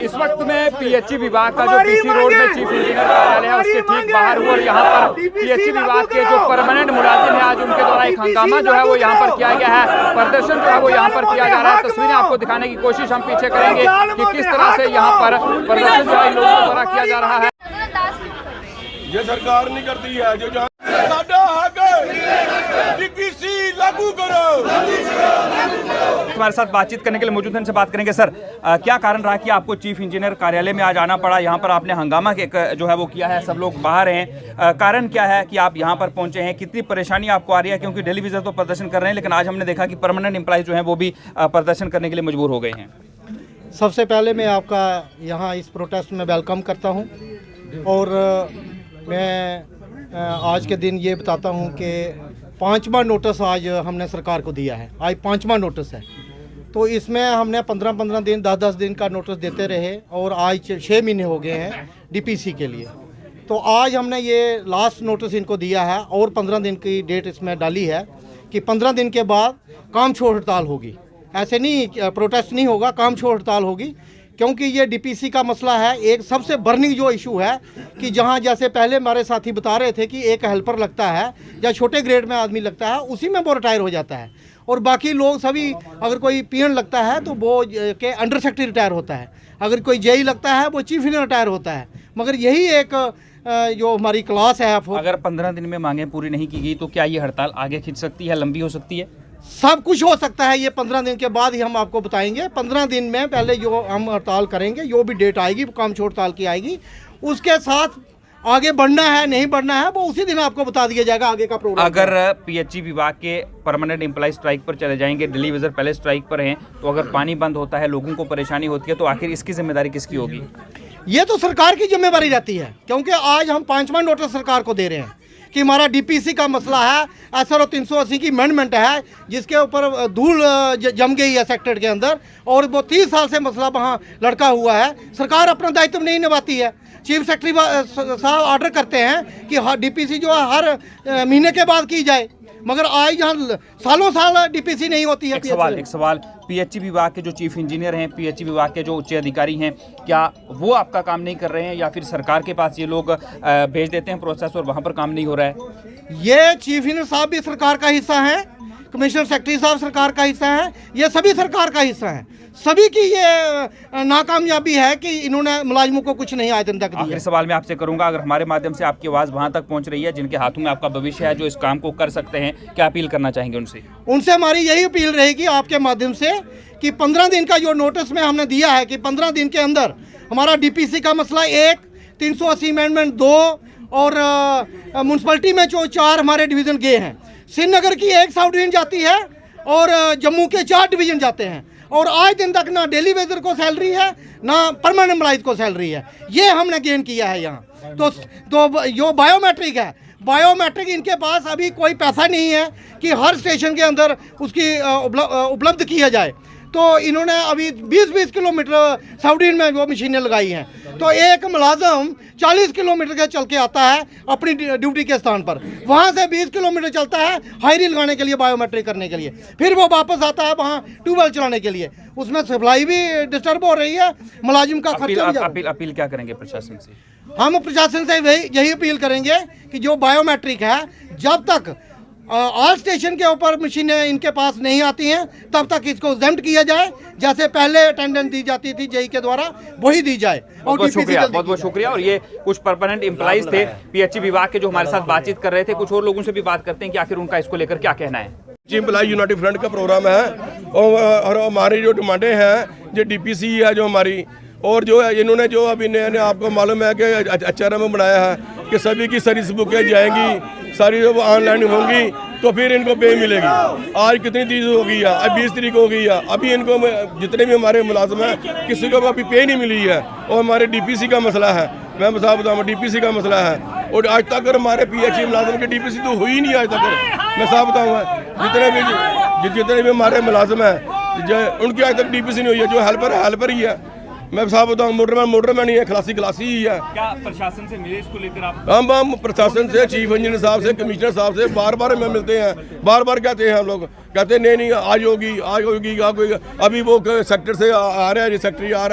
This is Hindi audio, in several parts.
इस वक्त में पीएचई विभाग का जो पीसी रोड में चीफ इंजीनियर कार्यालय है उसके ठीक बाहर हुआ और यहाँ पर पीएचई विभाग के जो परमानेंट मुलाजिम है आज उनके द्वारा एक हंगामा जो है वो यहाँ पर किया गया है, प्रदर्शन जो है वो यहाँ पर किया जा रहा है। तस्वीरें आपको दिखाने की कोशिश हम पीछे करेंगे कि किस तरह से यहाँ पर प्रदर्शन जो है लोगों द्वारा किया जा रहा है। ये सरकार नहीं करती है जो लागू करो। हमारे साथ बातचीत करने के लिए मौजूद हैं, इनसे बात करेंगे। सर, क्या कारण रहा कि आपको चीफ इंजीनियर कार्यालय में आज आना पड़ा? यहाँ पर आपने हंगामा जो है वो किया है, सब लोग बाहर हैं, कारण क्या है कि आप यहाँ पर पहुंचे हैं? कितनी परेशानी आपको आ रही है? क्योंकि डेली विजिटर तो प्रदर्शन कर रहे हैं, लेकिन आज हमने देखा कि परमानेंट एम्प्लॉय जो है वो भी प्रदर्शन करने के लिए मजबूर हो गए हैं। सबसे पहले मैं आपका यहाँ इस प्रोटेस्ट में वेलकम करता हूँ और मैं आज के दिन ये बताता हूँ कि 5वां नोटिस आज हमने सरकार को दिया है। आज 5वां नोटिस है, तो इसमें हमने 15-15 दिन 10-10 दिन का नोटिस देते रहे और आज 6 महीने हो गए हैं डीपीसी के लिए। तो आज हमने ये लास्ट नोटिस इनको दिया है और 15 दिन की डेट इसमें डाली है कि 15 दिन के बाद काम छोड़ हड़ताल होगी। ऐसे नहीं, प्रोटेस्ट नहीं होगा, काम छोड़ हड़ताल होगी, क्योंकि ये डीपीसी का मसला है। एक सबसे बर्निंग जो इशू है कि जहाँ जैसे पहले हमारे साथी बता रहे थे कि एक हेल्पर लगता है या छोटे ग्रेड में आदमी लगता है, उसी में वो रिटायर हो जाता है और बाकी लोग सभी, अगर कोई पीएन लगता है तो वो के अंडर सेक्रेटरी रिटायर होता है, अगर कोई जेई लगता है वो चीफ इंजीनियर रिटायर होता है। मगर यही एक जो हमारी क्लास है, अगर 15 दिन में मांगें पूरी नहीं की गई तो क्या ये हड़ताल आगे खिंच सकती है, लंबी हो सकती है? सब कुछ हो सकता है। ये 15 दिन के बाद ही हम आपको बताएंगे। 15 दिन में पहले जो हम हड़ताल करेंगे, जो भी डेट आएगी काम छोड़ हड़ताल की आएगी, उसके साथ आगे बढ़ना है नहीं बढ़ना है वो उसी दिन आपको बता दिया जाएगा आगे का प्रोग्राम। अगर पीएचई विभाग के परमानेंट एम्प्लॉय स्ट्राइक पर चले जाएंगे, दिल्ली विजर पहले स्ट्राइक पर हैं, तो अगर पानी बंद होता है, लोगों को परेशानी होती है, तो आखिर इसकी जिम्मेदारी किसकी होगी? ये तो सरकार की जिम्मेदारी रहती है, क्योंकि आज हम 5वां नोटिस सरकार को दे रहे हैं कि हमारा डीपीसी का मसला है। SRO 380 की अमेंडमेंट है जिसके ऊपर धूल जम गई है सेक्टर के अंदर और वो 30 साल से मसला वहाँ लड़का हुआ है। सरकार अपना दायित्व नहीं निभाती है। चीफ सेक्रेटरी साहब ऑर्डर करते हैं कि डीपीसी जो है हर महीने के बाद की जाए, मगर आज यहाँ सालों साल डीपीसी नहीं होती है। एक सवाल पीएचई विभाग के जो चीफ इंजीनियर हैं, पीएचई विभाग के जो उच्च अधिकारी हैं, क्या वो आपका काम नहीं कर रहे हैं या फिर सरकार के पास ये लोग भेज देते हैं प्रोसेस और वहाँ पर काम नहीं हो रहा है? ये चीफ इंजीनियर साहब भी सरकार का हिस्सा हैं, कमिश्नर सेक्रेटरी साहब सरकार का हिस्सा है, ये सभी सरकार का हिस्सा है। सभी की ये नाकामयाबी है कि इन्होंने मुलाजिमों को कुछ नहीं आए दिन तक दिया। आखिरी सवाल मैं आपसे करूंगा, अगर हमारे माध्यम से आपकी आवाज़ वहां तक पहुंच रही है जिनके हाथों में आपका भविष्य है, जो इस काम को कर सकते हैं, क्या अपील करना चाहेंगे उनसे? उनसे हमारी यही अपील रहेगी आपके माध्यम से कि 15 दिन का जो नोटिस में हमने दिया है कि 15 दिन के अंदर हमारा डीपीसी का मसला 1, 380 अमेंडमेंट 2 और म्यूनसिपलिटी में जो 4 हमारे डिवीज़न गए हैं। श्रीनगर की 1 सब डिवीज़न जाती है और जम्मू के 4 डिवीज़न जाते हैं और आज दिन तक ना डेली वेजर को सैलरी है ना परमानेंट एम्प्लॉइज को सैलरी है। ये हमने गेन किया है यहाँ। तो जो बायोमेट्रिक है, बायोमेट्रिक इनके पास अभी कोई पैसा नहीं है कि हर स्टेशन के अंदर उसकी उपलब्ध किया जाए। तो इन्होंने अभी 20-20 किलोमीटर साउडीन में वो मशीनें लगाई हैं, तो एक मुलाजम 40 किलोमीटर के चल के आता है अपनी ड्यूटी के स्थान पर, वहाँ से 20 किलोमीटर चलता है हायरी लगाने के लिए, बायोमेट्रिक करने के लिए, फिर वो वापस आता है वहाँ ट्यूबवेल चलाने के लिए। उसमें सप्लाई भी डिस्टर्ब हो रही है, मुलाजिम का खर्चा भी। अपील क्या करेंगे प्रशासन से? हम प्रशासन से यही अपील करेंगे कि जो बायोमेट्रिक है, जब तक ऑल स्टेशन के ऊपर मशीनें इनके पास नहीं आती हैं तब तक इसको एग्जेम्प्ट किया जाए, जैसे पहले अटेंडेंस दी जाती थी जेई के द्वारा वही दी जाए। बहुत बहुत शुक्रिया। और ये कुछ परमानेंट एम्प्लॉइज थे पीएचई विभाग के जो हमारे साथ बातचीत कर रहे थे। कुछ और लोगों से भी बात करते हैं कि आखिर उनका इसको लेकर क्या कहना है। एम्प्लॉय यूनाइटेड फ्रंट का प्रोग्राम है और हमारी जो डिमांडें हैं, जो डीपीसी है जो हमारी, और जो है इन्होंने जो अभी नए आपको मालूम है कि HRM बनाया है कि सभी की सर्विस बुकें जाएंगी, सारी जो ऑनलाइन होंगी, तो फिर इनको पे मिलेगी। आज कितनी चीज़ हो गई है, अब 20 तारीख हो गई है, अभी इनको जितने भी हमारे मुलाजिम हैं किसी को अभी पे नहीं मिली है। और हमारे डीपीसी का मसला है, मैं बताऊँ डीपीसी का मसला है, और आज तक हमारे पीएचई मुलाजिम की डीपीसी तो हुई नहीं आज तक। मैं साफ बताऊँगा जितने भी हमारे मुलाजिम हैं उनकी आज तक डीपीसी नहीं हुई है। जो हेल्पर ही है, मैं साहब बताऊँ मोटरमैन ही है, खलासी ही है। क्या प्रशासन से मिले इसको लेकर आप? हम प्रशासन से, चीफ इंजीनियर साहब से, कमिश्नर साहब से बार बार हमें मिलते हैं, बार बार कहते हैं हम लोग कहते नहीं आज होगी अभी वो सेक्टर से आ रहा है, सेक्टर आ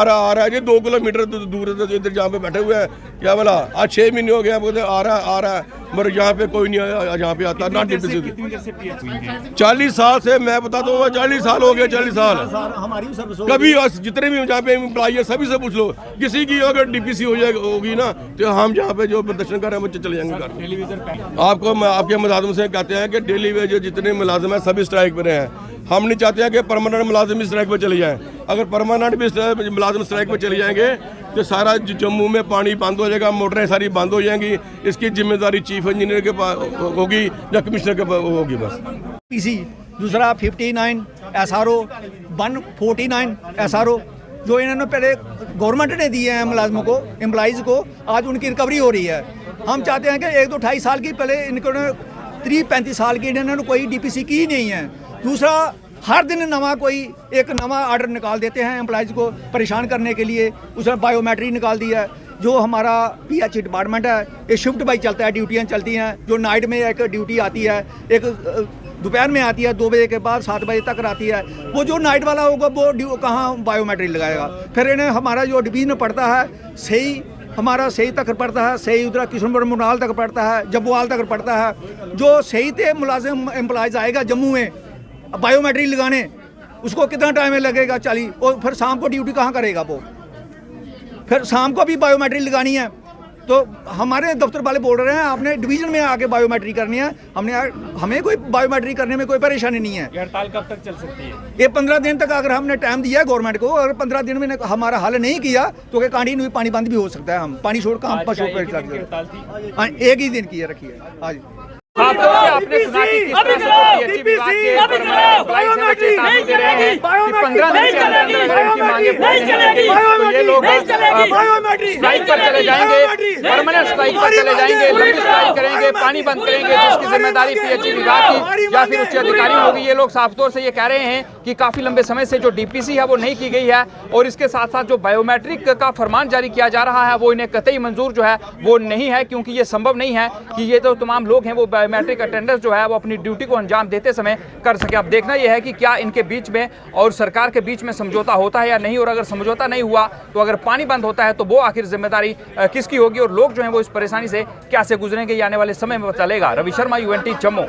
रहा है, ये 2 किलोमीटर दूर इधर जहाँ पे बैठे हुए हैं, क्या बोला आज 6 महीने हो गया, बोलते आ रहा है मगर यहाँ पे कोई नहीं आया, यहाँ पे आता ना। 40 साल से मैं बताता हूँ, 40 साल हो गए, 40 साल कभी जितने भी जहाँ पे एम्प्लॉई है सभी से पूछ लो, किसी की अगर डीपीसी होगी ना तो हम जहाँ पे जो प्रदर्शन कर रहे हैं बच्चे चले जाएंगे घर। आपको आपके मुलाजिम से कहते हैं कि डेली वेज जितने मुलाजिम हैं सभी स्ट्राइक पर हैं। हम नहीं चाहते हैं कि परमानेंट मुलाजिम भी स्ट्राइक पर चले जाएं। अगर परमानेंट भी मुलाजिम स्ट्राइक पर चले जाएंगे तो सारा जम्मू में पानी बंद हो जाएगा, मोटरें सारी बंद हो जाएंगी। इसकी जिम्मेदारी चीफ इंजीनियर के पास होगी या कमिश्नर के पास होगी बस। पीसी दूसरा 59 SRO 149 SRO जो इन्होंने पहले गवर्नमेंट ने दिए हैं मुलाजमों को, एम्प्लॉइज़ को, आज उनकी रिकवरी हो रही है। हम चाहते हैं कि 1-2-2.5 साल की पहले इनको 30-35 साल की इन्होंने कोई डीपीसी की ही नहीं है। दूसरा हर दिन एक नवा ऑर्डर निकाल देते हैं एम्प्लॉइज़ को परेशान करने के लिए। उसने बायोमेट्रिक निकाल दिया है। जो हमारा PH डिपार्टमेंट है ये शिफ्ट बाई चलता है, ड्यूटियाँ चलती हैं। जो नाइट में एक ड्यूटी आती है, एक दोपहर में आती है 2 बजे के बाद 7 बजे तक आती है। वो जो नाइट वाला होगा वो कहाँ बायोमेट्रिक लगाएगा। फिर इन्हें हमारा जो डिवीज़न पड़ता है सही, हमारा सही तक पड़ता है, सही उधर किशनपुर मुनाल तक पड़ता है, जब्बोवाल तक पड़ता है। जो सही थे मुलाजिम एम्प्लॉइज आएगा जम्मू में बायोमेट्रिक लगाने, उसको कितना टाइम लगेगा 40, और फिर शाम को ड्यूटी कहाँ करेगा वो। फिर शाम को भी बायोमेट्रिक लगानी है तो हमारे दफ्तर वाले बोल रहे हैं आपने डिवीज़न में आके बायोमेट्रिक करनी है। हमें कोई बायोमेट्रिक करने में कोई परेशानी नहीं है। हड़ताल कब तक चल सकती है? ये 15 दिन तक अगर हमने टाइम दिया है गवर्नमेंट को, अगर 15 दिन में हमारा हल नहीं किया तो कंटिन्यू पानी बंद भी हो सकता है। हम पानी छोड़ काम पर एक ही दिन की है रखी है आज। आपने सुना कि किस तरह से PHE विभाग के परमानेंट एम्प्लॉइज हैं वो चेतावनी दे रहे हैं कि 15 दिन के अंदर अगर उनकी मांगे पूरी नहीं होगी तो ये लोग स्ट्राइक पर चले जाएंगे, परमानेंट स्ट्राइक पर चले जाएंगे, लंबी स्ट्राइक करेंगे, पानी बंद करेंगे, जिसकी जिम्मेदारी PHE विभाग की या फिर उच्च अधिकारी होगी। ये लोग साफ तौर से ये कह रहे हैं कि काफी लंबे समय से जो DPC है वो नहीं की गई है और इसके साथ साथ जो बायोमेट्रिक का फरमान जारी किया जा रहा है वो इन्हें कतई मंजूर जो है वो नहीं है, क्योंकि ये संभव नहीं है कि ये तो तमाम लोग हैं वो बायोमेट्रिक अटेंडेंस जो है वो अपनी ड्यूटी को अंजाम देते समय कर सके। अब देखना यह है कि क्या इनके बीच में और सरकार के बीच में समझौता होता है या नहीं, और अगर समझौता नहीं हुआ तो अगर पानी बंद होता है तो वो आखिर जिम्मेदारी किसकी होगी और लोग जो हैं वो इस परेशानी से कैसे गुजरेंगे, ये आने वाले समय में चलेगा। रवि शर्मा, UNT जम्मू।